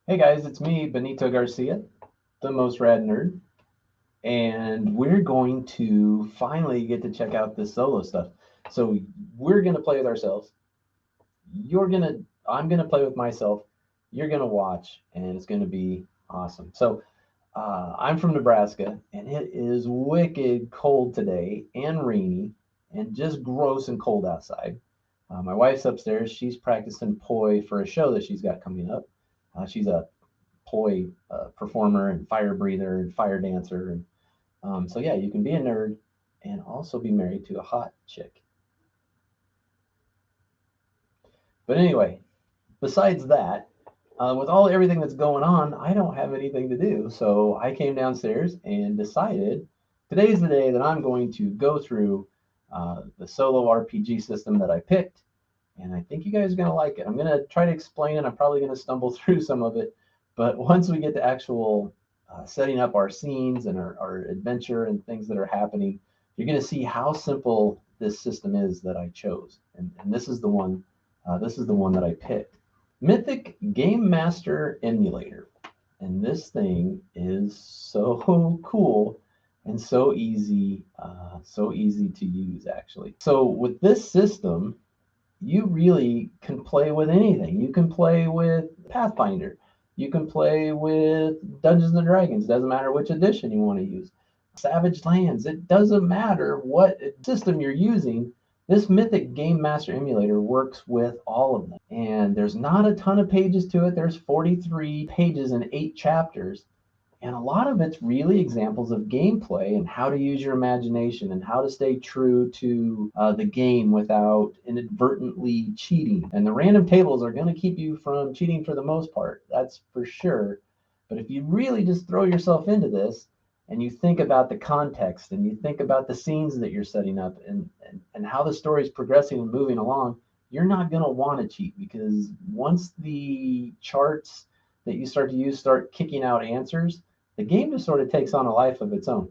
Hey guys, it's me, Benito Garcia, the most rad nerd, and we're going to finally get to check out this solo stuff. So we're gonna play with ourselves. I'm gonna play with myself. You're gonna watch, and it's gonna be awesome. I'm from Nebraska, and it is wicked cold today, and rainy, and just gross and cold outside. My wife's upstairs. She's practicing poi for a show that she's got coming up. She's a poi performer and fire breather and fire dancer. And so, yeah, you can be a nerd and also be married to a hot chick. But anyway, besides that, with everything that's going on, I don't have anything to do. So I came downstairs and decided today's the day that I'm going to go through the solo RPG system that I picked. And I think you guys are going to like it. I'm going to try to explain it. I'm probably going to stumble through some of it. But once we get to actual setting up our scenes and our adventure and things that are happening, you're going to see how simple this system is that I chose. And this is the one. This is the one that I picked. Mythic Game Master Emulator. And this thing is so cool and so easy to use actually. So with this system, you really can play with anything. You can play with Pathfinder. You can play with Dungeons and Dragons. Doesn't matter which edition you want to use. Savage Lands. It doesn't matter what system you're using. This Mythic Game Master Emulator works with all of them. And there's not a ton of pages to it. There's 43 pages and 8 chapters. And a lot of it's really examples of gameplay and how to use your imagination and how to stay true to the game without inadvertently cheating. And the random tables are going to keep you from cheating for the most part, that's for sure. But if you really just throw yourself into this and you think about the context and you think about the scenes that you're setting up and how the story is progressing and moving along, you're not going to want to cheat because once the charts that you start to use start kicking out answers, the game just sort of takes on a life of its own.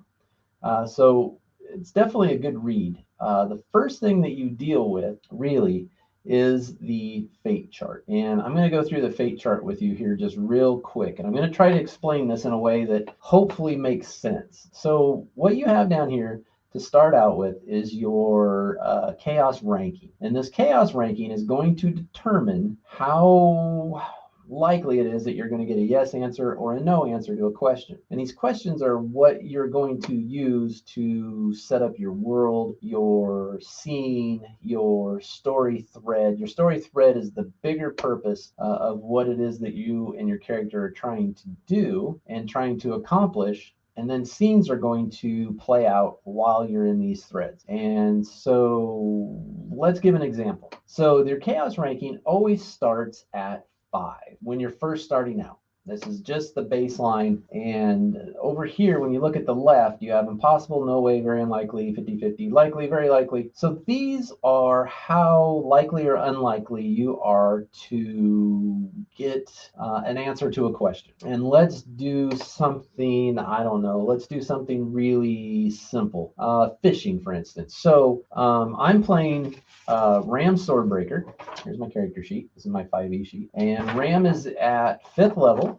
So it's definitely a good read. The first thing that you deal with really is the fate chart. And I'm going to go through the fate chart with you here just real quick. And I'm going to try to explain this in a way that hopefully makes sense. So what you have down here to start out with is your chaos ranking. And this chaos ranking is going to determine how likely it is that you're going to get a yes answer or a no answer to a question. And these questions are what you're going to use to set up your world, your scene, your story thread. Your story thread is the bigger purpose of what it is that you and your character are trying to do and trying to accomplish. And then scenes are going to play out while you're in these threads. And so let's give an example. So their chaos ranking always starts at 5 when you're first starting out. This is just the baseline. And over here, when you look at the left, you have impossible, no way, very unlikely, 50-50, likely, very likely. So these are how likely or unlikely you are to get an answer to a question. And let's do something, I don't know, let's do something really simple. Fishing, for instance. So I'm playing Ram Swordbreaker. Here's my character sheet. This is my 5e sheet. And Ram is at 5th level.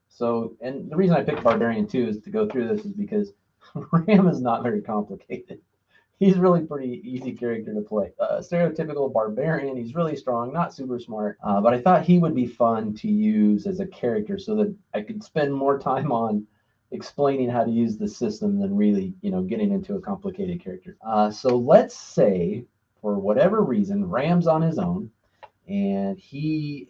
So, and the reason I picked Barbarian too is to go through this is because Ram is not very complicated. He's really pretty easy character to play. Stereotypical barbarian. He's really strong, not super smart, but I thought he would be fun to use as a character so that I could spend more time on explaining how to use the system than really, getting into a complicated character. So let's say, for whatever reason, Ram's on his own, and he's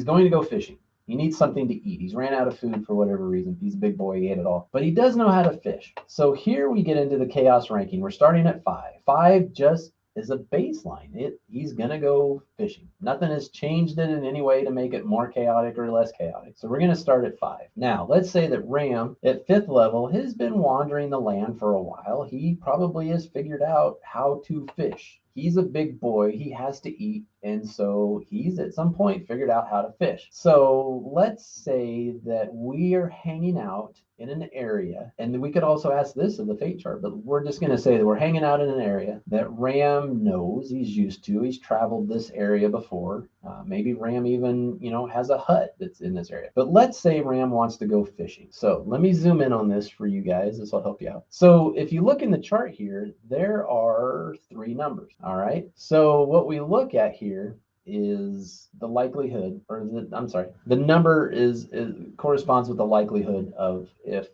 going to go fishing. He needs something to eat. He's ran out of food for whatever reason. He's a big boy. He ate it all. But he does know how to fish. So here we get into the chaos ranking. We're starting at 5. 5 just is a baseline. He's going to go fishing. Nothing has changed it in any way to make it more chaotic or less chaotic. So we're going to start at 5. Now, let's say that Ram at 5th level has been wandering the land for a while. He probably has figured out how to fish. He's a big boy. He has to eat. And so he's at some point figured out how to fish. So let's say that we are hanging out in an area, and we could also ask this of the fate chart, but we're just going to say that we're hanging out in an area that Ram knows, he's used to, he's traveled this area before. Maybe Ram even, has a hut that's in this area. But let's say Ram wants to go fishing. So let me zoom in on this for you guys. This will help you out. So if you look in the chart here, there are 3 numbers. All right. So what we look at here is the likelihood, or the number is corresponds with the likelihood of if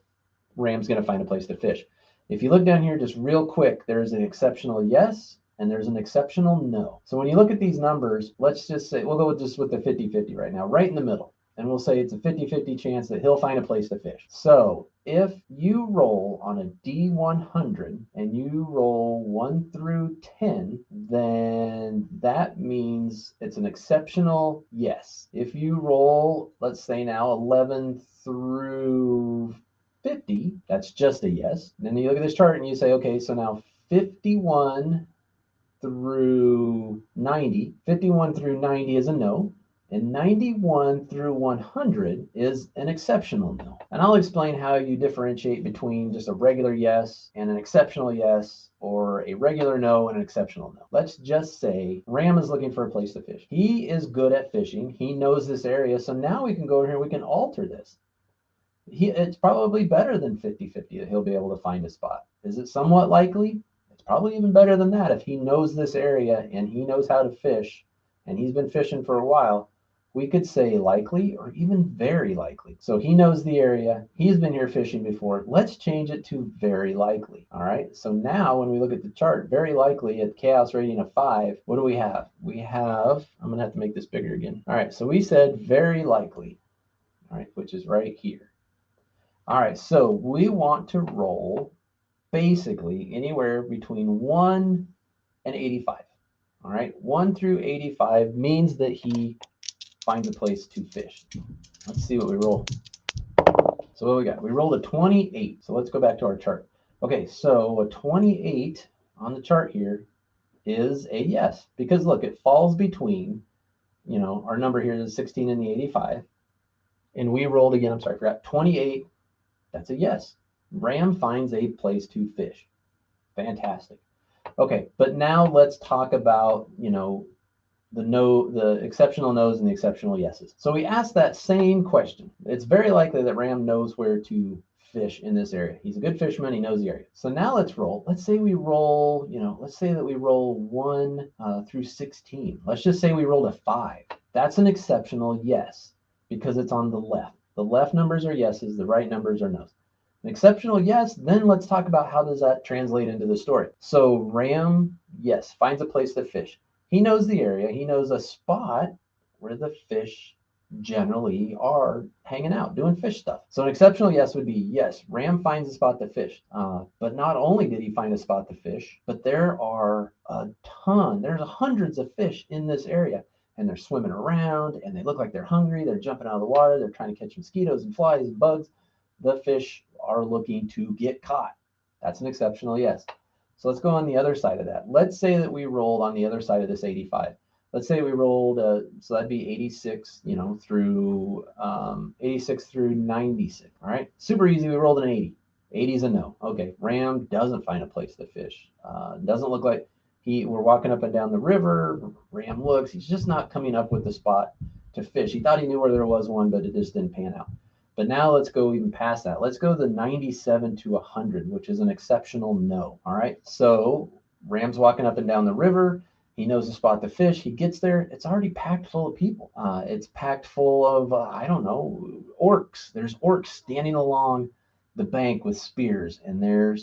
Ram's going to find a place to fish. If you look down here just real quick, there's an exceptional yes and there's an exceptional no. So when you look at these numbers, let's just say, we'll go with the 50-50 right now, right in the middle. And we'll say it's a 50-50 chance that he'll find a place to fish. So if you roll on a D100 and you roll 1 through 10, then that means it's an exceptional yes. If you roll, let's say now 11 through 50, that's just a yes. And then you look at this chart and you say, okay, so now 51 through 90. 51 through 90 is a no. And 91 through 100 is an exceptional no. And I'll explain how you differentiate between just a regular yes and an exceptional yes, or a regular no and an exceptional no. Let's just say Ram is looking for a place to fish. He is good at fishing. He knows this area. So now we can go over here and we can alter this. It's probably better than 50-50 that he'll be able to find a spot. Is it somewhat likely? It's probably even better than that. If he knows this area and he knows how to fish and he's been fishing for a while, we could say likely or even very likely. So he knows the area. He's been here fishing before. Let's change it to very likely. All right. So now when we look at the chart, very likely at chaos rating of 5, what do we have? We have, I'm going to have to make this bigger again. All right. So we said very likely, all right, which is right here. All right. So we want to roll basically anywhere between 1 and 85. All right. 1 through 85 means that he finds a place to fish. Let's see what we roll. So what we got? We rolled a 28. So let's go back to our chart. Okay, so a 28 on the chart here is a yes, because look, it falls between, our number here is 16 and the 85. And we rolled again, I'm sorry, I forgot, 28. That's a yes. Ram finds a place to fish. Fantastic. Okay, but now let's talk about, the exceptional no's and the exceptional yeses. So we asked that same question. It's very likely that Ram knows where to fish in this area. He's a good fisherman. He knows the area. So now let's roll. Let's say we roll, let's say that we roll 1 through 16. Let's just say we rolled a 5. That's an exceptional yes because it's on the left. The left numbers are yeses. The right numbers are no's. An exceptional yes, then let's talk about how does that translate into the story. So Ram, yes, finds a place to fish. He knows the area. He knows a spot where the fish generally are hanging out, doing fish stuff. So an exceptional yes would be, yes, Ram finds a spot to fish. But not only did he find a spot to fish, but there are there's hundreds of fish in this area. And they're swimming around, and they look like they're hungry. They're jumping out of the water. They're trying to catch mosquitoes and flies and bugs. The fish are looking to get caught. That's an exceptional yes. So let's go on the other side of that. Let's say that we rolled on the other side of this 85. Let's say we rolled, so that'd be 86, through 86 through 96. All right, super easy. We rolled an 80. 80 is a no. Okay, Ram doesn't find a place to fish. Doesn't look like we're walking up and down the river. Ram looks. He's just not coming up with the spot to fish. He thought he knew where there was one, but it just didn't pan out. But now let's go even past that. Let's go to 97 to 100, which is an exceptional no. All right. So Ram's walking up and down the river. He knows the spot to fish. He gets there. It's already packed full of people. It's packed full of, orcs. There's orcs standing along the bank with spears, and they're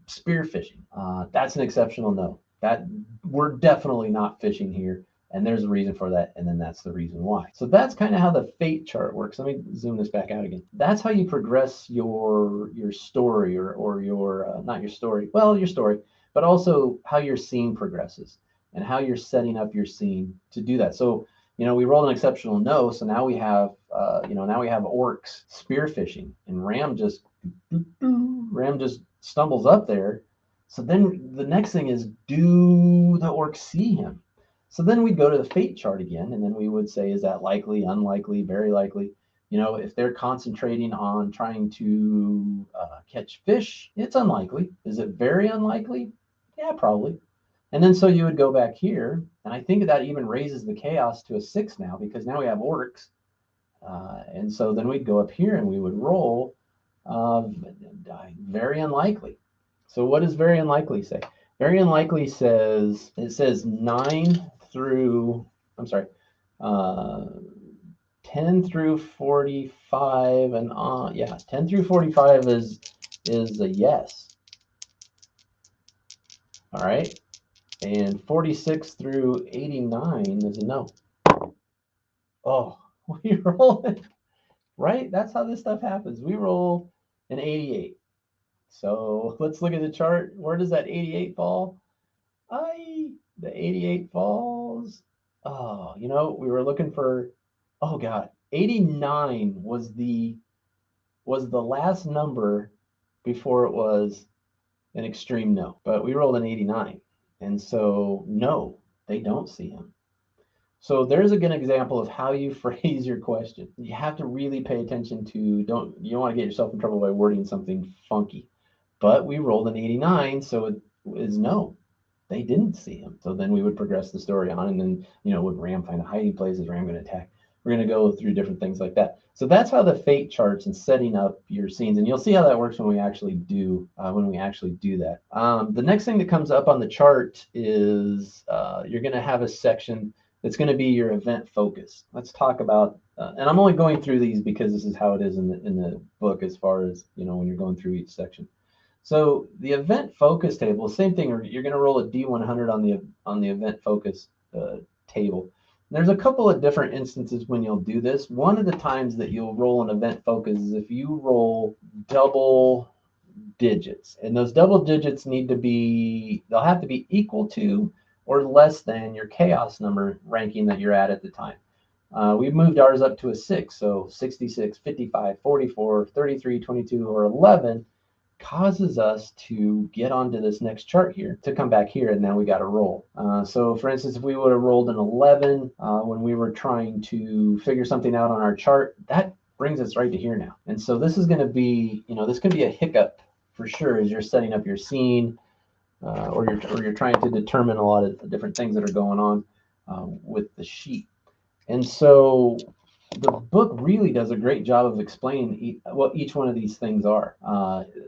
spear fishing. That's an exceptional no. That we're definitely not fishing here. And there's a reason for that, and then that's the reason why. So that's kind of how the fate chart works. Let me zoom this back out again. That's how you progress your story, or your not your story, well, your story, but also how your scene progresses and how you're setting up your scene to do that. So we rolled an exceptional no, so now we have orcs spearfishing, and Ram just stumbles up there. So then the next thing is, do the orcs see him? So then we'd go to the fate chart again, and then we would say, is that likely, unlikely, very likely? You know, if they're concentrating on trying to catch fish, it's unlikely. Is it very unlikely? Yeah, probably. And then so you would go back here, and I think that even raises the chaos to a 6 now, because now we have orcs. And so then we'd go up here and we would roll very unlikely. So what does very unlikely say? Very unlikely says, it says 9 through, I'm sorry, uh, 10 through 45 and yeah, 10 through 45 is a yes. All right. And 46 through 89 is a no. Oh, we roll it, right? That's how this stuff happens. We roll an 88. So let's look at the chart. Where does that 88 fall? The 88 falls. Oh, you know, we were looking for, oh God, 89 was the last number before it was an extreme no. But we rolled an 89. And so no, they don't see him. So there's a good example of how you phrase your question. You have to really pay attention to, you don't want to get yourself in trouble by wording something funky. But we rolled an 89, so it is no, they didn't see him. So then we would progress the story on, and then, you know, would Ram find a hiding place? Is Ram going to attack? We're going to go through different things like that. So that's how the fate charts and setting up your scenes, and you'll see how that works when we actually do that. The next thing that comes up on the chart is you're going to have a section that's going to be your event focus. Let's talk about, and I'm only going through these because this is how it is in the book, as far as, you know, when you're going through each section. So the event focus table, same thing. You're going to roll a D100 on the event focus table. There's a couple of different instances when you'll do this. One of the times that you'll roll an event focus is if you roll double digits, and those double digits need to be, they'll have to be equal to or less than your chaos number ranking that you're at the time. We've moved ours up to a 6, so 66, 55, 44, 33, 22, or 11 causes us to get onto this next chart here, to come back here, and now we got to roll. So for instance, if we would have rolled an 11 when we were trying to figure something out on our chart, that brings us right to here now. And so this is going to be, you know, this can be a hiccup for sure as you're setting up your scene, or you're trying to determine a lot of different things that are going on with the sheet. And so the book really does a great job of explaining what each one of these things are.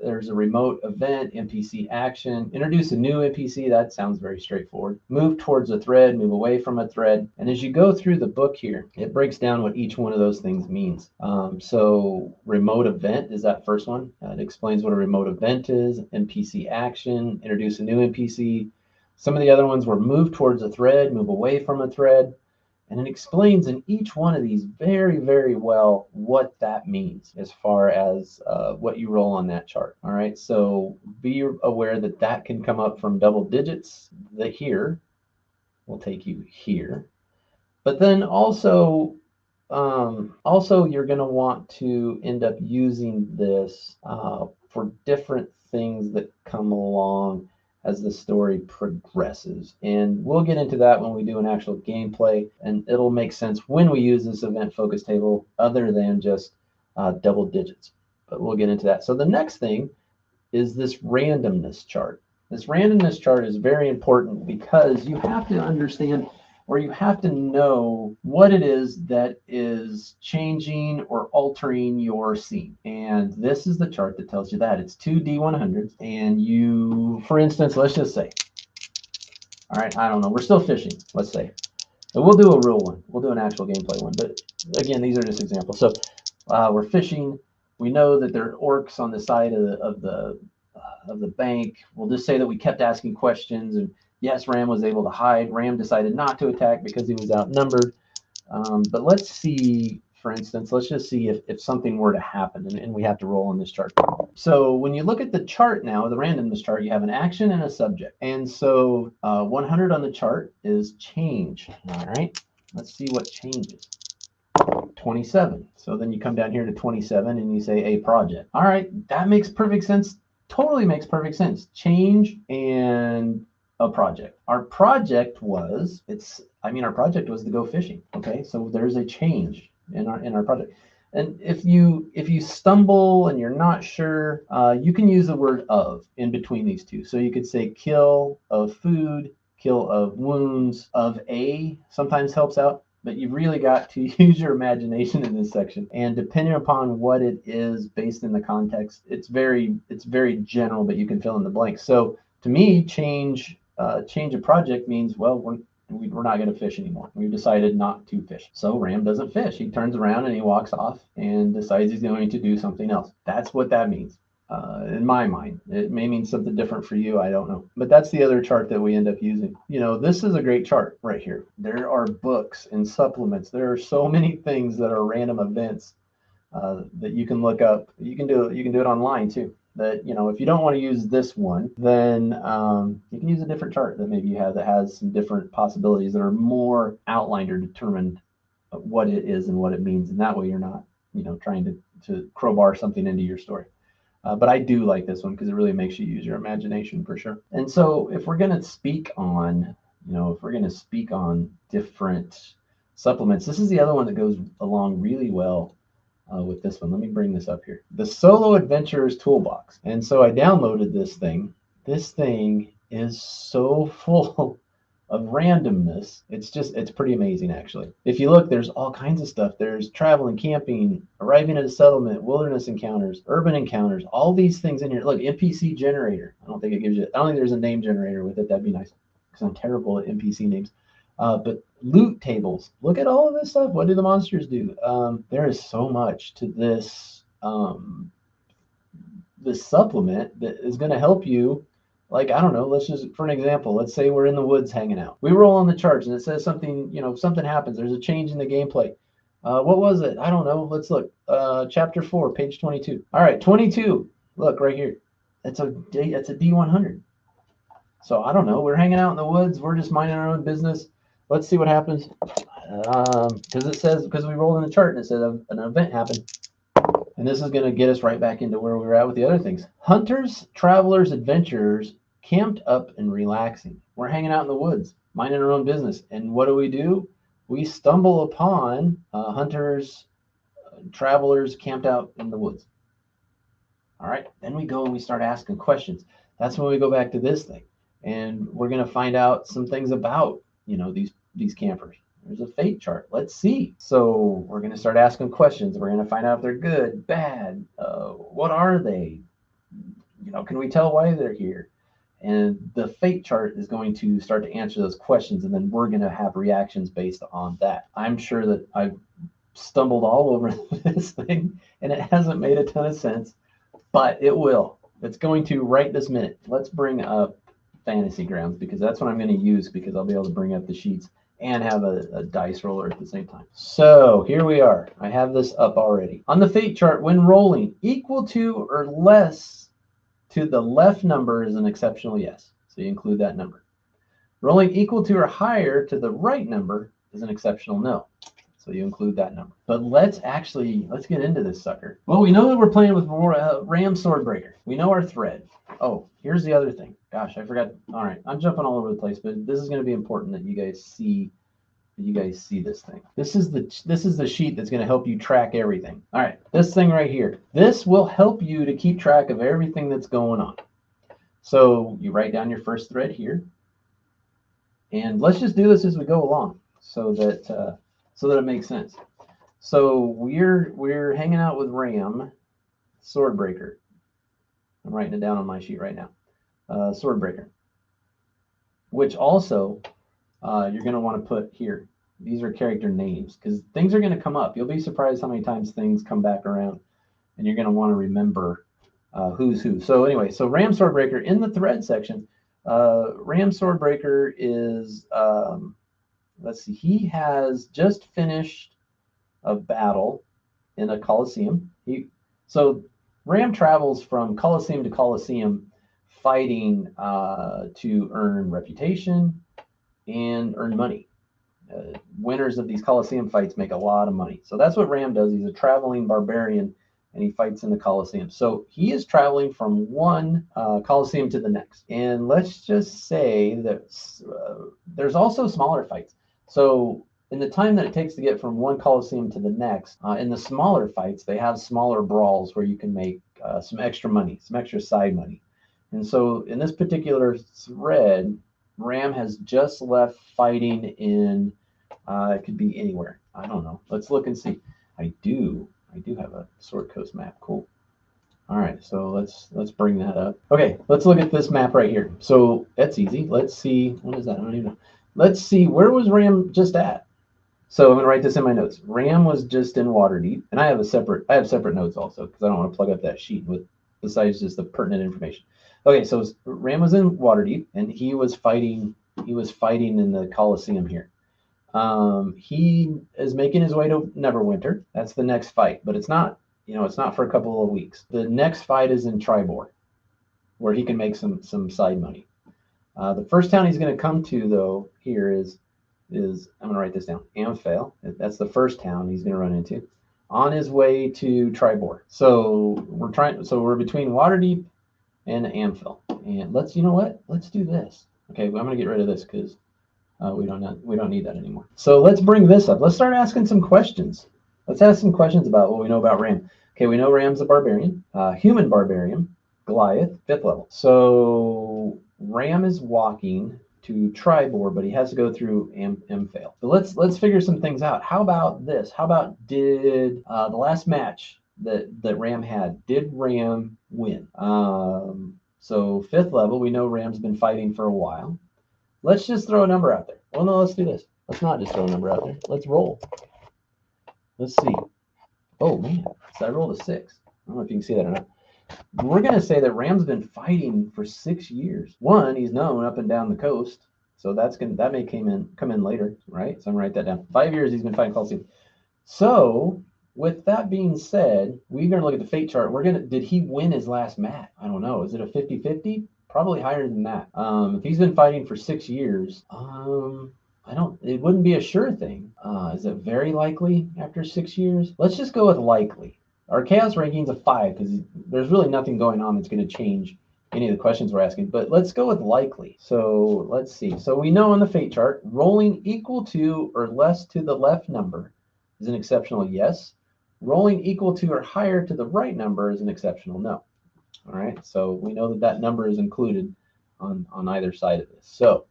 There's a remote event, NPC action, introduce a new NPC. That sounds very straightforward. Move towards a thread, move away from a thread. And as you go through the book here, it breaks down what each one of those things means. So remote event is that first one. It explains what a remote event is, NPC action, introduce a new NPC. Some of the other ones were move towards a thread, move away from a thread. And it explains in each one of these very, very well what that means as far as what you roll on that chart. All right, so be aware that that can come up from double digits. The here will take you here. But then also you're going to want to end up using this for different things that come along as the story progresses. And we'll get into that when we do an actual gameplay, and it'll make sense when we use this event focus table other than just double digits. But we'll get into that. So the next thing is this randomness chart. This randomness chart is very important because you have to understand, or you have to know what it is that is changing or altering your scene. And this is the chart that tells you that. It's 2 D100s, and you, for instance, let's just say, all right, I don't know, we're still fishing, let's say. So we'll do a real one. We'll do an actual gameplay one. But again, these are just examples. So we're fishing. We know that there are orcs on the side of the bank. We'll just say that we kept asking questions, and yes, Ram was able to hide. Ram decided not to attack because he was outnumbered. But let's see, for instance, let's just see if something were to happen, and we have to roll on this chart. So when you look at the chart now, the randomness chart, you have an action and a subject. And so 100 on the chart is change. All right, let's see what changes. 27. So then you come down here to 27 and you say a project. All right, that makes perfect sense totally makes perfect sense. Change and a project. Our project was our project was to go fishing. Okay, so there's a change in our project. And if you stumble and you're not sure, you can use the word of in between these two. So you could say kill of food, kill of wounds, of a sometimes helps out, but you've really got to use your imagination in this section. And depending upon what it is based in the context, it's very general, but you can fill in the blanks. So to me, change a project means, well, we're not going to fish anymore. We've decided not to fish. So Ram doesn't fish. He turns around and he walks off and decides he's going to do something else. That's what that means. In my mind, it may mean something different for you. I don't know. But that's the other chart that we end up using. This is a great chart right here. There are books and supplements. There are so many things that are random events that you can look up. You can do it online too. That if you don't want to use this one, then you can use a different chart that maybe you have that has some different possibilities that are more outlined or determined what it is and what it means, and that way you're not trying to crowbar something into your story. But I do like this one because it really makes you use your imagination for sure. And so if we're going to speak on different supplements, this is the other one that goes along really well with this one. Let me bring this up here. The Solo Adventurer's Toolbox. And so I downloaded this thing. This thing is so full of randomness. It's pretty amazing, actually. If you look, there's all kinds of stuff. There's traveling, camping, arriving at a settlement, wilderness encounters, urban encounters, all these things in here. Look, NPC generator. I don't think there's a name generator with it. That'd be nice because I'm terrible at NPC names. But loot tables. Look at all of this stuff. What do the monsters do? There is so much to this this supplement that is going to help you. Like, I don't know, let's just, for an example, let's say we're in the woods hanging out. We roll on the charts and it says something, something happens. There's a change in the gameplay. What was it? I don't know. Let's look. Chapter 4, page 22. All right, 22. Look right here. It's a D100. So I don't know. We're hanging out in the woods. We're just minding our own business. Let's see what happens. Because we rolled in the chart and it said an event happened. And this is going to get us right back into where we were at with the other things. Hunters, travelers, adventurers, camped up and relaxing. We're hanging out in the woods, minding our own business. And what do? We stumble upon hunters, travelers camped out in the woods. All right. Then we go and we start asking questions. That's when we go back to this thing. And we're going to find out some things about, these campers. There's a fate chart. Let's see. So we're going to start asking questions. We're going to find out if they're good, bad. What are they? Can we tell why they're here? And the fate chart is going to start to answer those questions, and then we're going to have reactions based on that. I'm sure that I've stumbled all over this thing, and it hasn't made a ton of sense, but it will. It's going to right this minute. Let's bring up Fantasy Grounds because that's what I'm going to use because I'll be able to bring up the sheets and have a dice roller at the same time. So here we are. I have this up already. On the fate chart, when rolling, equal to or less to the left number is an exceptional yes. So you include that number. Rolling equal to or higher to the right number is an exceptional no. So you include that number. But let's get into this sucker. Well, we know that we're playing with Ram Swordbreaker. We know our thread. Oh, here's the other thing. Gosh, I forgot. All right, I'm jumping all over the place, but this is going to be important that you guys see this thing. This is the sheet that's going to help you track everything. All right, this thing right here. This will help you to keep track of everything that's going on. So you write down your first thread here, and let's just do this as we go along, so that it makes sense. So we're hanging out with Ram Swordbreaker. I'm writing it down on my sheet right now. Swordbreaker, which also you're going to want to put here. These are character names because things are going to come up. You'll be surprised how many times things come back around, and you're going to want to remember who's who. So anyway, so Ram Swordbreaker in the thread section. Ram Swordbreaker is, let's see, he has just finished a battle in a Coliseum. So Ram travels from Coliseum to Coliseum fighting to earn reputation and earn money. Winners of these Coliseum fights make a lot of money. So that's what Ram does. He's a traveling barbarian, and he fights in the Coliseum. So he is traveling from one Coliseum to the next. And let's just say that there's also smaller fights. So in the time that it takes to get from one Coliseum to the next, in the smaller fights, they have smaller brawls where you can make some extra money, some extra side money. And so in this particular thread, Ram has just left fighting in, it could be anywhere. I don't know. Let's look and see. I do have a Sword Coast map. Cool. All right, so let's bring that up. Okay, let's look at this map right here. So that's easy. Let's see. What is that? I don't even know. Let's see. Where was Ram just at? So I'm gonna write this in my notes. Ram was just in Waterdeep, and I have separate notes also because I don't want to plug up that sheet with besides just the pertinent information. Okay, so Ram was in Waterdeep, and he was fighting in the Coliseum here. He is making his way to Neverwinter. That's the next fight, but it's not for a couple of weeks. The next fight is in Tribor, where he can make some side money. The first town he's going to come to though here is I'm going to write this down. Amphale. That's the first town he's going to run into on his way to Tribor. So we're between Waterdeep and Amphale. And let's do this. Okay, well, I'm going to get rid of this because we don't need that anymore. So let's bring this up. Let's start asking some questions. Let's ask some questions about what we know about Ram. Okay, we know Ram's a barbarian, human barbarian, Goliath, 5th level. So Ram is walking to Tribor, but he has to go through Amphale. So let's figure some things out. How about this? How about did the last match that Ram had, did Ram win? So 5th level, we know Ram's been fighting for a while. Let's just throw a number out there. Well, no, let's do this. Let's not just throw a number out there. Let's roll. Let's see. Oh, man. So I rolled a 6. I don't know if you can see that or not. We're going to say that Ram's been fighting for 6 years. One, he's known up and down the coast. So that may come in later, right? So I'm going to write that down. 5 years he's been fighting Coliseum. So with that being said, we're going to look at the fate chart. Did he win his last match? I don't know. Is it a 50-50? Probably higher than that. If he's been fighting for 6 years, it wouldn't be a sure thing. Is it very likely after 6 years? Let's just go with likely. Our chaos ranking's a 5 because there's really nothing going on that's going to change any of the questions we're asking, but let's go with likely. So let's see. So we know on the fate chart, rolling equal to or less to the left number is an exceptional yes. Rolling equal to or higher to the right number is an exceptional no. All right, so we know that number is included on either side of this. So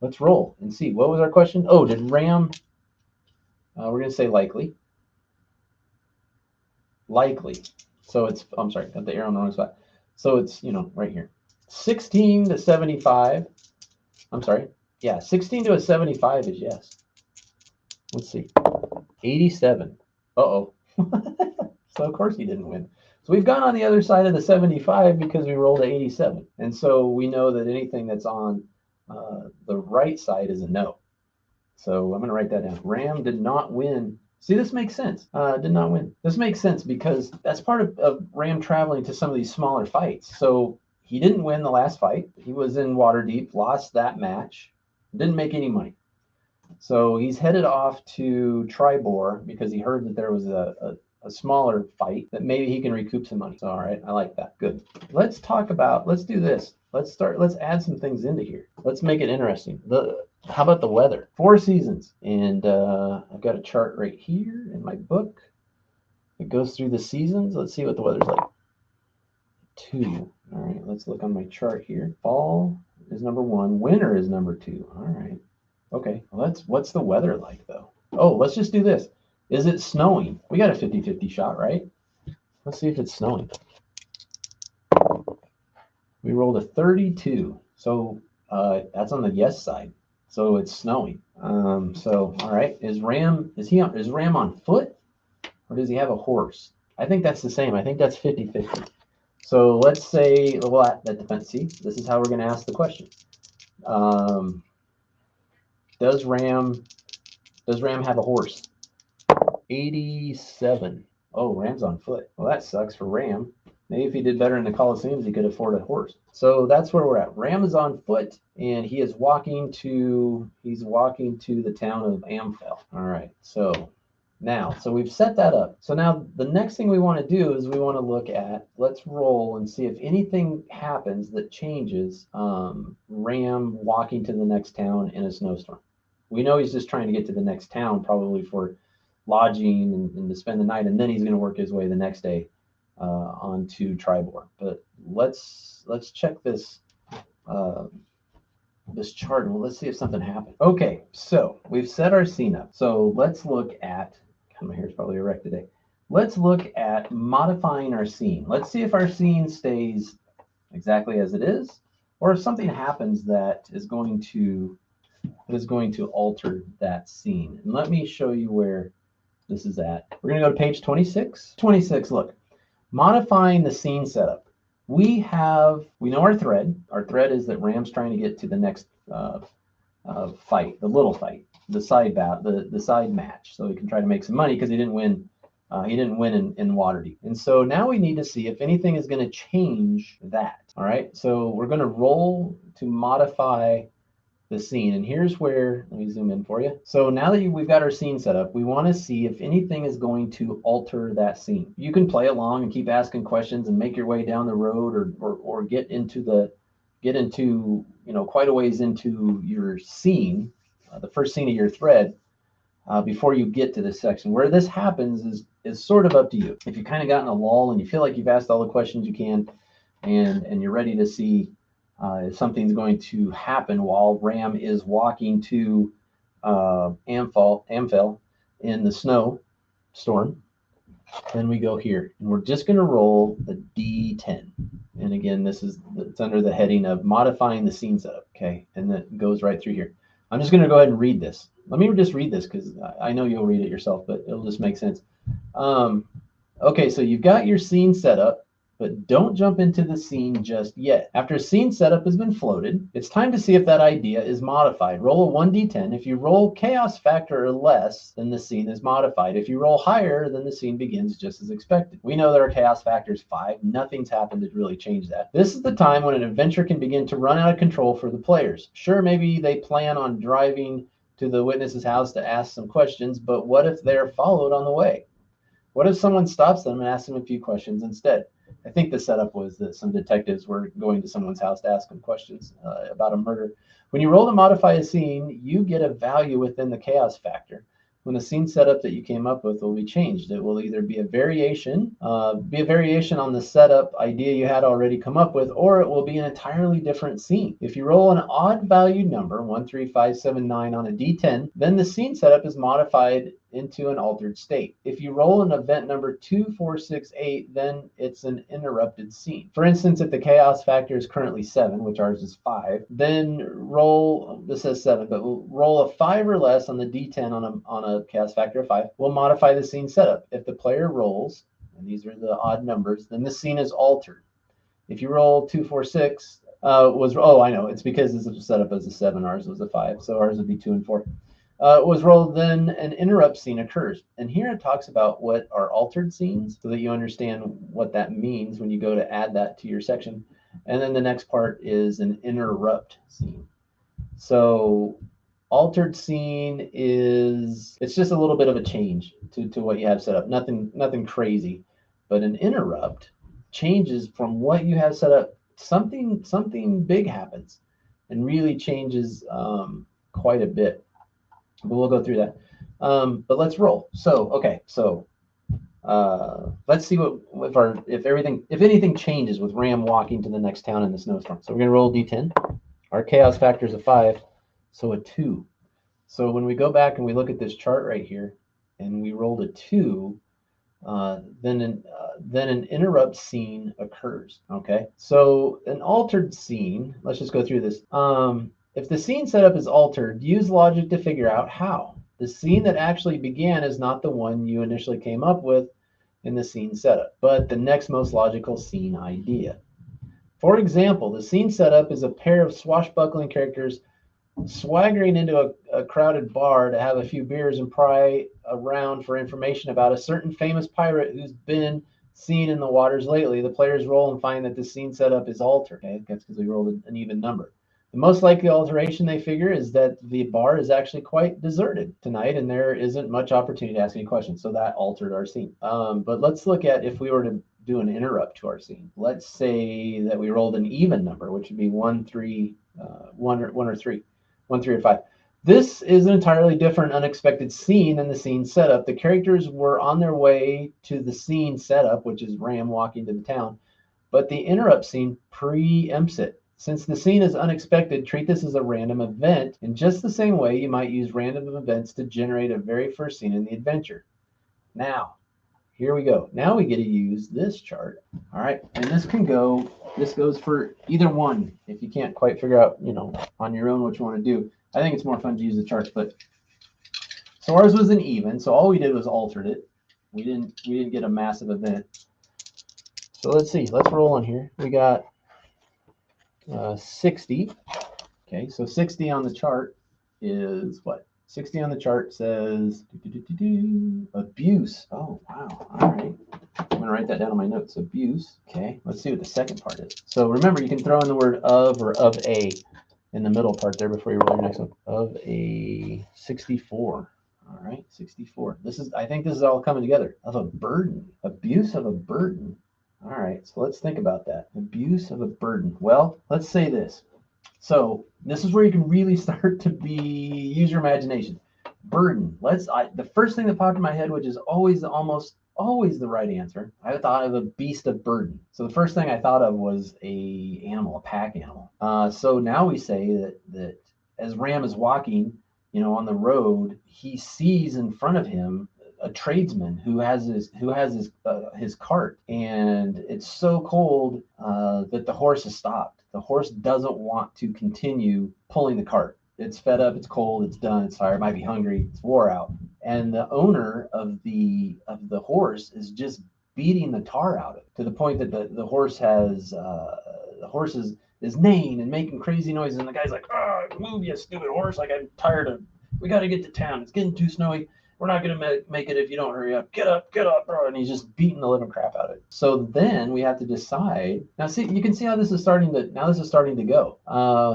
let's roll and see. What was our question? Oh, did Ram, we're going to say likely. Likely. So I'm sorry, got the arrow in the wrong spot. So it's, right here. 16 to 75. I'm sorry. Yeah, 16 to a 75 is yes. Let's see. 87. Uh-oh. So of course he didn't win. So we've gone on the other side of the 75 because we rolled a 87. And so we know that anything that's on the right side is a no. So I'm going to write that down. Ram did not win. See, this makes sense. Did not win. This makes sense because that's part of Ram traveling to some of these smaller fights. So he didn't win the last fight. He was in Waterdeep, lost that match, didn't make any money. So he's headed off to Tribor because he heard that there was a smaller fight that maybe he can recoup some money. So, all right, I like that. Good. Let's do this. Let's add some things into here. Let's make it interesting. How about the weather? 4 seasons. And I've got a chart right here in my book. It goes through the seasons. Let's see what the weather's like. 2. All right, let's look on my chart here. Fall is number 1. Winter is number 2. All right. Okay, well, what's the weather like, though? Oh, let's just do this. Is it snowing? We got a 50-50 shot, right? Let's see if it's snowing. We rolled a 32. So that's on the yes side. So it's snowing. So all right, is Ram on foot or does he have a horse? I think that's the same. I think that's 50-50. So let's say, well, that depends. See, this is how we're going to ask the question. Does Ram have a horse? 87. Oh, Ram's on foot. Well, that sucks for Ram. Maybe if he did better in the Colosseums, he could afford a horse. So that's where we're at. Ram is on foot, and he is walking to the town of Amphale. All right. So Now, so we've set that up. So now the next thing we want to do is we want to look at, let's roll and see if anything happens that changes Ram walking to the next town in a snowstorm. We know he's just trying to get to the next town, probably for lodging and to spend the night, and then he's going to work his way the next day onto Tribor. But let's check this this chart. Well, let's see if something happened. Okay, so we've set our scene up. So let's look at, God, my hair's probably erect today. Let's look at modifying our scene. Let's see if our scene stays exactly as it is, or if something happens that is going to alter that scene. And let me show you where this is at. We're going to go to page 26. 26, look, modifying the scene setup. We know our thread. Our thread is that Ram's trying to get to the next fight, the little fight, the side match, so he can try to make some money because he didn't win. He didn't win in Waterdeep. And so now we need to see if anything is going to change that. All right. So we're going to roll to modify the scene. And here's where, let me zoom in for you. So now that we've got our scene set up, we want to see if anything is going to alter that scene. You can play along and keep asking questions and make your way down the road or get into quite a ways into your scene, the first scene of your thread, before you get to this section. Where this happens is sort of up to you. If you kind of got in a lull and you feel like you've asked all the questions you can and you're ready to see if something's going to happen while Ram is walking to Amphel in the snow storm, then we go here. And we're just going to roll the D10. And again, it's under the heading of modifying the scene setup. Okay, and that goes right through here. I'm just going to go ahead and read this. Let me just read this because I know you'll read it yourself, but it'll just make sense. Okay, so you've got your scene set up, but don't jump into the scene just yet. After a scene setup has been floated, it's time to see if that idea is modified. Roll a 1d10. If you roll chaos factor or less, then the scene is modified. If you roll higher, then the scene begins just as expected. We know that our chaos factor is 5. Nothing's happened to really change that. This is the time when an adventure can begin to run out of control for the players. Sure, maybe they plan on driving to the witness's house to ask some questions, but what if they're followed on the way? What if someone stops them and asks them a few questions instead? I think the setup was that some detectives were going to someone's house to ask them questions about a murder. When you roll to modify a scene, you get a value within the chaos factor. When the scene setup that you came up with will be changed, it will either be a variation on the setup idea you had already come up with, or it will be an entirely different scene. If you roll an odd valued number, 1, 3, 5, 7, 9 on a D10, then the scene setup is modified into an altered state. If you roll an event number 2, 4, 6, 8, then it's an interrupted scene. For instance, if the chaos factor is currently 7, which ours is 5, then roll, this says 7, but we'll roll a 5 or less on the D10 on a chaos factor of 5. We'll modify the scene setup. If the player rolls, and these are the odd numbers, then the scene is altered. If you roll 2, 4, 6, I know, it's because this is set up as a 7, ours was a 5, so ours would be 2 and 4. Was rolled, then an interrupt scene occurs. And here it talks about what are altered scenes so that you understand what that means when you go to add that to your section. And then the next part is an interrupt scene. So altered scene it's just a little bit of a change to what you have set up. Nothing crazy, but an interrupt changes from what you have set up. Something big happens and really changes quite a bit. But we'll go through that. But let's roll. So let's see if anything changes with Ram walking to the next town in the snowstorm. So we're gonna roll D10. Our chaos factor is a 5, so a 2. So when we go back and we look at this chart right here, and we rolled a 2, then an interrupt scene occurs. Okay, so an altered scene. Let's just go through this. If the scene setup is altered, use logic to figure out how. The scene that actually began is not the one you initially came up with in the scene setup, but the next most logical scene idea. For example, the scene setup is a pair of swashbuckling characters swaggering into a crowded bar to have a few beers and pry around for information about a certain famous pirate who's been seen in the waters lately. The players roll and find that the scene setup is altered. Okay, that's because we rolled an even number. The most likely alteration they figure is that the bar is actually quite deserted tonight and there isn't much opportunity to ask any questions. So that altered our scene. But let's look at if we were to do an interrupt to our scene. Let's say that we rolled an even number, which would be 1, 3, 1 or 3, 1, 3, or 5. This is an entirely different, unexpected scene than the scene setup. The characters were on their way to the scene setup, which is Ram walking to the town, but the interrupt scene preempts it. Since the scene is unexpected, treat this as a random event in just the same way you might use random events to generate a very first scene in the adventure. Now, here we go. Now we get to use this chart. All right, and this goes for either one if you can't quite figure out, on your own what you want to do. I think it's more fun to use the charts, but so ours was an even, so all we did was altered it. We didn't get a massive event. So let's see. Let's roll on here. We got 60. Okay, so 60 on the chart is what? 60 on the chart says abuse. Oh, wow. All right. I'm going to write that down on my notes. Abuse. Okay, let's see what the second part is. So remember, you can throw in the word of or of a in the middle part there before you roll your next one. Of a 64. All right, 64. I think this is all coming together. Of a burden. Abuse of a burden. All right, so let's think about that. Abuse of a burden. Well, let's say this. So this is where you can really start to use your imagination. Burden. The first thing that popped in my head, which is almost always the right answer, I thought of a beast of burden. So the first thing I thought of was a pack animal. So now we say that as Ram is walking, on the road, he sees in front of him a tradesman who has his cart, and it's so cold that the horse is stopped. The horse doesn't want to continue pulling the cart. It's fed up. It's cold. It's done. It's tired. It might be hungry. It's wore out. And the owner of the horse is just beating the tar out of it to the point that the horse is neighing and making crazy noises. And the guy's like, "Oh, move, you stupid horse! Like, I'm tired of. We got to get to town. It's getting too snowy. We're not going to make it if you don't hurry up. Get up, bro." And he's just beating the living crap out of it. So then we have to decide. Now, see, you can see how this is starting to go.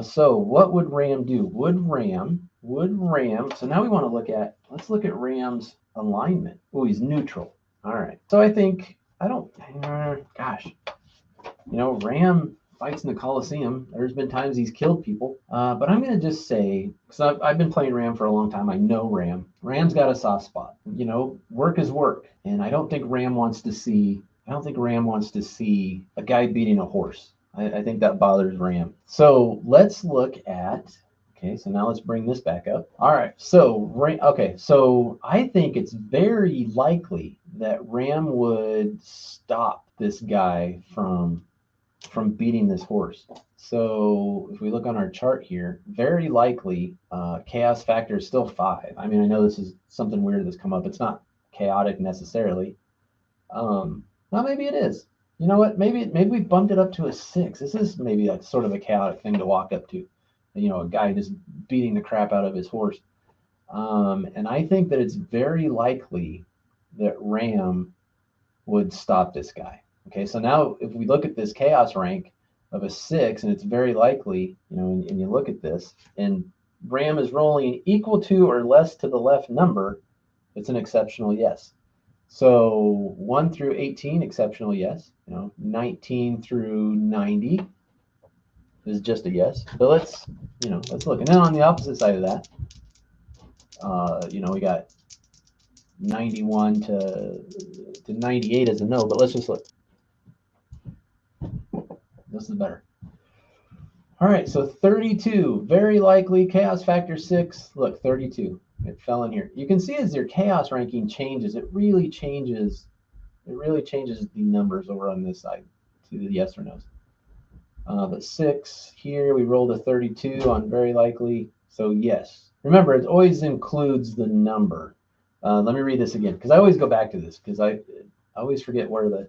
So what would Ram do? Would Ram, so now we want to let's look at Ram's alignment. Oh, he's neutral. All right. So Ram fights in the Coliseum. There's been times he's killed people. But I'm going to just say, because I've been playing Ram for a long time. I know Ram. Ram's got a soft spot. Work is work. And I don't think Ram wants to see a guy beating a horse. I think that bothers Ram. So let's look at, okay, so now let's bring this back up. All right, so I think it's very likely that Ram would stop this guy from beating this horse. So if we look on our chart here, very likely chaos factor is still 5. I mean, I know this is something weird that's come up. It's not chaotic necessarily. Well, maybe it is. You know what? Maybe we bumped it up to a 6. This is maybe like sort of a chaotic thing to walk up to. A guy just beating the crap out of his horse. And I think that it's very likely that Ram would stop this guy. Okay, so now if we look at this chaos rank of a 6, and it's very likely, and you look at this, and Ram is rolling equal to or less to the left number, it's an exceptional yes. So 1 through 18, exceptional yes. 19 through 90 is just a yes. But let's look. And then on the opposite side of that, we got 91 to 98 as a no, but let's just look. This is better. All right, so 32, very likely chaos factor 6. Look, 32. It fell in here. You can see as your chaos ranking changes, it really changes the numbers over on this side to the yes or no's. But 6 here, we rolled a 32 on very likely, so yes. Remember, it always includes the number. Let me read this again, because I always go back to this, because I always forget where the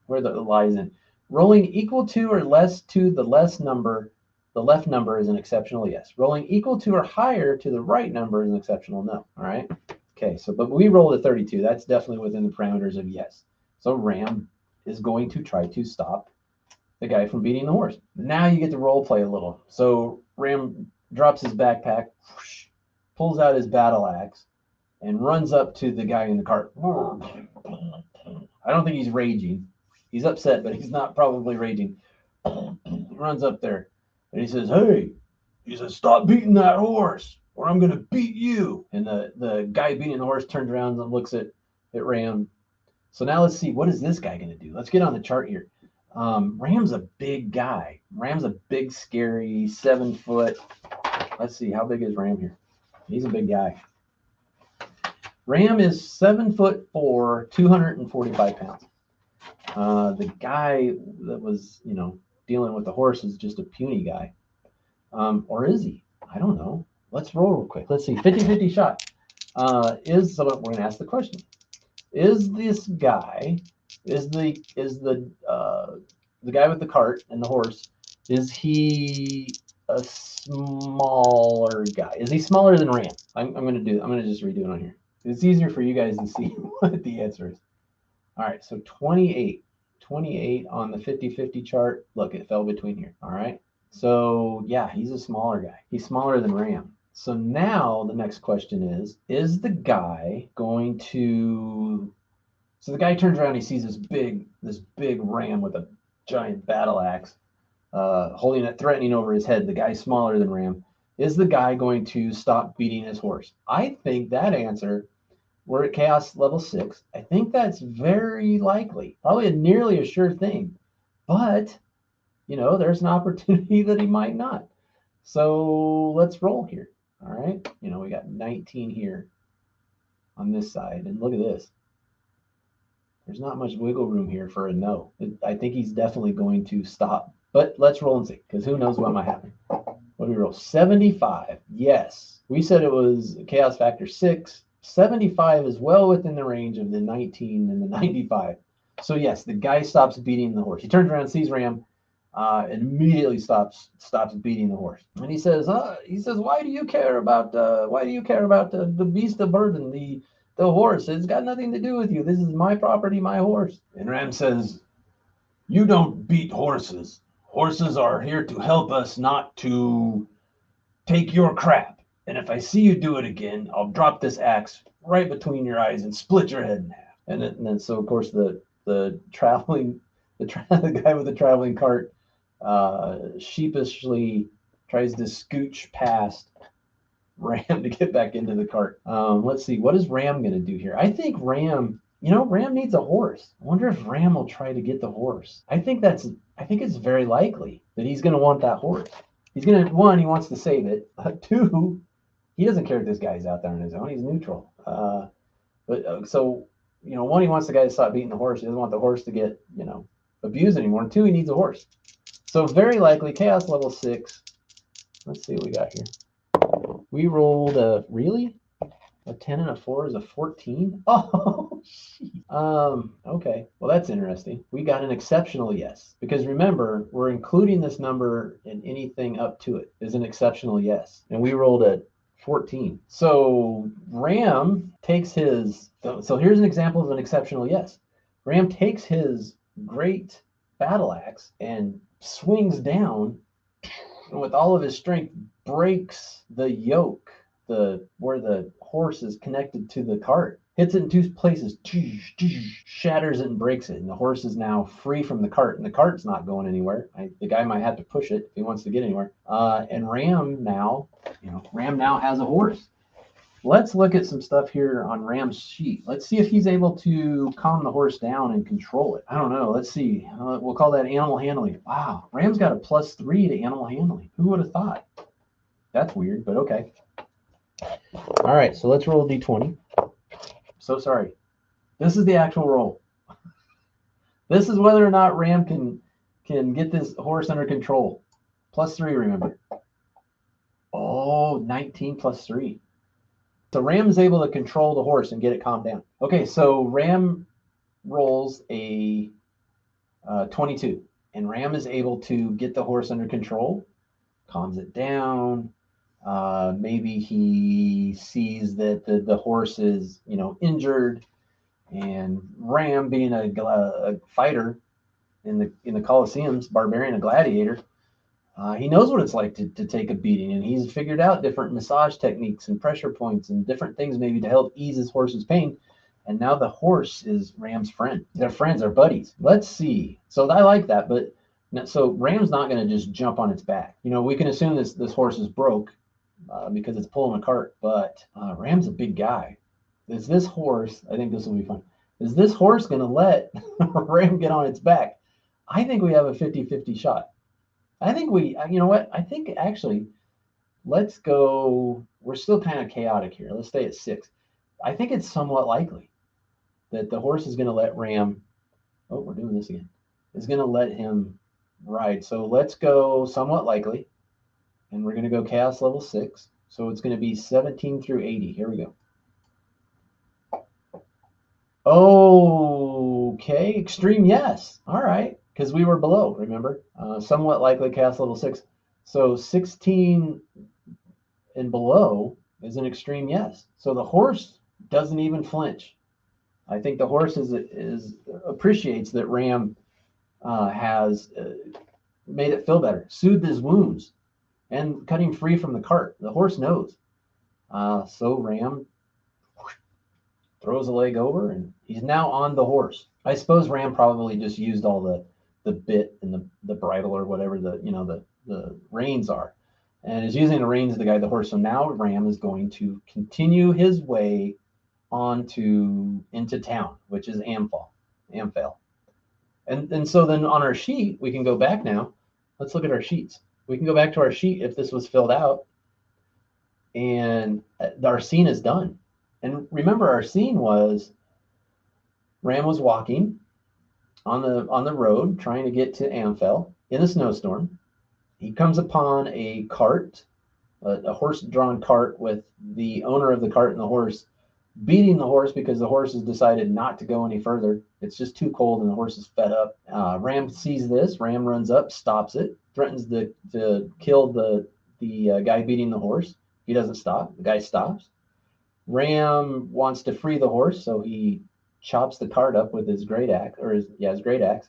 lies in. Rolling equal to or less to the left number is an exceptional yes. Rolling equal to or higher to the right number is an exceptional no. All right. Okay. But we rolled a 32. That's definitely within the parameters of yes. So Ram is going to try to stop the guy from beating the horse. Now you get to role play a little. So Ram drops his backpack, whoosh, pulls out his battle axe, and runs up to the guy in the cart. I don't think he's raging. He's upset, but he's not probably raging. He runs up there and he says, "Hey," he says, "stop beating that horse or I'm going to beat you." And the guy beating the horse turns around and looks at Ram. So now let's see, what is this guy going to do? Let's get on the chart here. Ram's a big guy. Ram's a big, scary 7 foot. Let's see, how big is Ram here? He's a big guy. Ram is 7'4", 245 pounds. The guy that was, dealing with the horse is just a puny guy. Or is he? I don't know. Let's roll real quick. Let's see. 50-50 shot. So we're going to ask the question. Is this guy, is the guy with the cart and the horse, is he a smaller guy? Is he smaller than Ram? I'm going to just redo it on here. It's easier for you guys to see what the answer is. All right, so 28 on the 50-50 chart. Look, it fell between here. All right, so yeah, he's a smaller guy. He's smaller than Ram. So now the next question is the guy going to... So the guy turns around, he sees this big Ram with a giant battle axe, holding it, threatening over his head. The guy's smaller than Ram. Is the guy going to stop beating his horse? I think that answer... We're at chaos level 6. I think that's very likely, probably nearly a sure thing, but there's an opportunity that he might not. So let's roll here. All right, we got 19 here on this side, and look at this. There's not much wiggle room here for a no. I think he's definitely going to stop, but let's roll and see, because who knows what might happen. What do we roll? 75. Yes, we said it was chaos factor 6. 75 is well within the range of the 19 and the 95. So yes, the guy stops beating the horse. He turns around, sees Ram, and immediately stops beating the horse. And he says, why do you care about the beast of burden, the horse? It's got nothing to do with you. This is my property, my horse. And Ram says, "You don't beat horses. Horses are here to help us, not to take your crap. And if I see you do it again, I'll drop this axe right between your eyes and split your head in half." And then so of course the guy with the traveling cart sheepishly tries to scooch past Ram to get back into the cart. Let's see, what is Ram going to do here? I think Ram needs a horse. I wonder if Ram will try to get the horse. I think it's very likely that he's going to want that horse. He's going to, one, he wants to save it. Two, he doesn't care if this guy's out there on his own. He's neutral. So, one, he wants the guy to stop beating the horse. He doesn't want the horse to get, abused anymore. And two, he needs a horse. So very likely, chaos level 6. Let's see what we got here. We rolled a 10 and a 4 is a 14. Oh, okay. Well, that's interesting. We got an exceptional yes, because remember, we're including this number in anything up to it is an exceptional yes. And we rolled a 14. So Ram takes his, so here's an example of an exceptional yes. Ram takes his great battle axe and swings down, and with all of his strength breaks the yoke, where the horse is connected to the cart, hits it in 2 places, shatters it and breaks it, and the horse is now free from the cart, and the cart's not going anywhere. The guy might have to push it if he wants to get anywhere. And Ram now has a horse. Let's look at some stuff here on Ram's sheet. Let's see if he's able to calm the horse down and control it. I don't know. Let's see. We'll call that animal handling. Wow, Ram's got a +3 to animal handling. Who would have thought? That's weird, but okay. All right, so let's roll a d20. So sorry. This is the actual roll. This is whether or not Ram can get this horse under control. +3, remember. Oh, 19 +3. So Ram is able to control the horse and get it calmed down. Okay, so Ram rolls a 22, and Ram is able to get the horse under control, calms it down. Maybe he sees that the horse is, injured, and Ram, being a fighter in the Colosseums, barbarian, a gladiator, He knows what it's like to take a beating, and he's figured out different massage techniques and pressure points and different things maybe to help ease his horse's pain. And now the horse is Ram's friend. They're friends, they're buddies. Let's see. So I like that, but so Ram's not going to just jump on its back. You know, we can assume this horse is broke because it's pulling a cart, but Ram's a big guy. Is this horse? I think this will be fun. Is this horse going to let Ram get on its back? I think we have a 50-50 shot. I think you know what? I think actually, let's go. We're still kind of chaotic here. Let's stay at 6. I think it's somewhat likely that the horse is going to let Ram. Oh, we're doing this again. Is going to let him ride. So let's go somewhat likely, and we're going to go chaos level 6. So it's going to be 17 through 80. Here we go. Okay, extreme yes. All right, because we were below, remember? Somewhat likely chaos level 6. So 16 and below is an extreme yes. So the horse doesn't even flinch. I think the horse appreciates that Ram has made it feel better, soothed his wounds, and cut him free from the cart. The horse knows. So Ram throws a leg over, and he's now on the horse. I suppose Ram probably just used all the bit and the bridle or whatever the reins are, and is using the reins to guide the horse. So now Ram is going to continue his way into town, which is Amphale. And so then on our sheet, we can go back now. Let's look at our sheets. We can go back to our sheet if this was filled out, and our scene is done. And remember, our scene was Ram was walking on the road trying to get to Amphale in a snowstorm. He comes upon a cart, a horse-drawn cart with the owner of the cart and the horse beating the horse because the horse has decided not to go any further. It's just too cold and the horse is fed up. Ram sees this. Ram runs up, stops it, threatens to kill the guy beating the horse. He doesn't stop. The guy stops. Ram wants to free the horse, so he chops the cart up with his great axe, his great axe,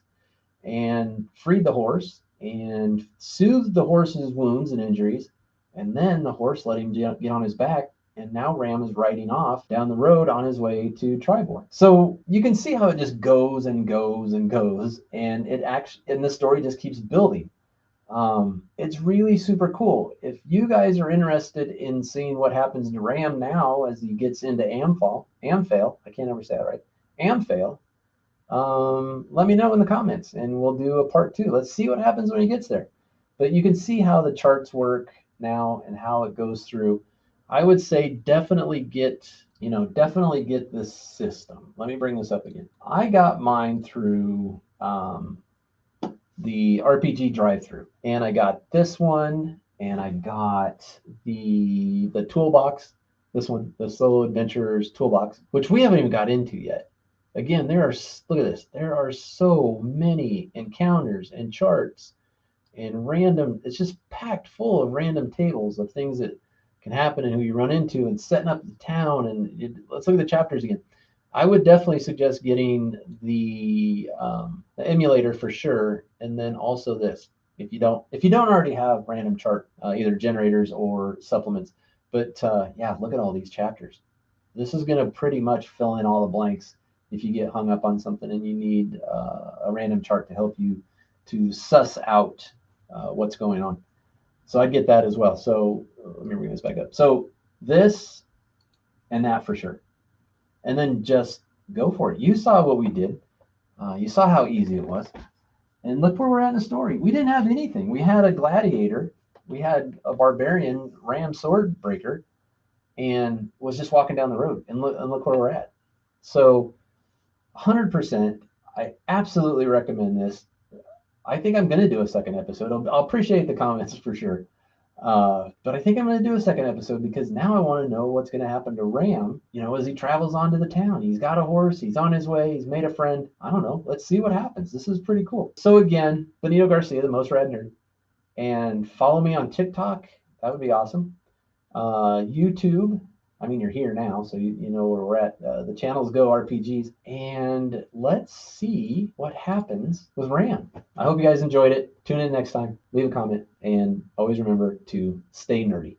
and freed the horse and soothed the horse's wounds and injuries. And then the horse let him get on his back, and now Ram is riding off down the road on his way to Triboar. So you can see how it just goes and goes and goes, and the story just keeps building. It's really super cool. If you guys are interested in seeing what happens to Ram now as he gets into Amphale, I can't ever say that right, Amphale, let me know in the comments and we'll do a part 2. Let's see what happens when he gets there. But you can see how the charts work now and how it goes through. I would say definitely get this system. Let me bring this up again. I got mine through the RPG drive-through, and I got this one, and I got the toolbox, this one, the Solo Adventurers toolbox, which we haven't even got into yet. Again, look at this, there are so many encounters and charts and random, it's just packed full of random tables of things that can happen and who you run into and setting up the town. And let's look at the chapters again. I would definitely suggest getting the emulator for sure, and then also this if you don't already have random chart either generators or supplements. But yeah, look at all these chapters. This is going to pretty much fill in all the blanks if you get hung up on something and you need a random chart to help you to suss out what's going on. So I'd get that as well. So let me bring this back up. So this and that for sure. And then just go for it. You saw what we did. You saw how easy it was. And look where we're at in the story. We didn't have anything. We had a gladiator. We had a barbarian Ram sword breaker and was just walking down the road. And look where we're at. So 100%, I absolutely recommend this. I think I'm going to do a second episode. I'll appreciate the comments for sure. But I think I'm going to do a second episode because now I want to know what's going to happen to Ram, as he travels onto the town. He's got a horse. He's on his way. He's made a friend. I don't know. Let's see what happens. This is pretty cool. So again, Benito Garcia, the most rad nerd. And follow me on TikTok. That would be awesome. YouTube. I mean, you're here now, so you know where we're at. The channels Go RPGs, and let's see what happens with Ram. I hope you guys enjoyed it. Tune in next time, leave a comment, and always remember to stay nerdy.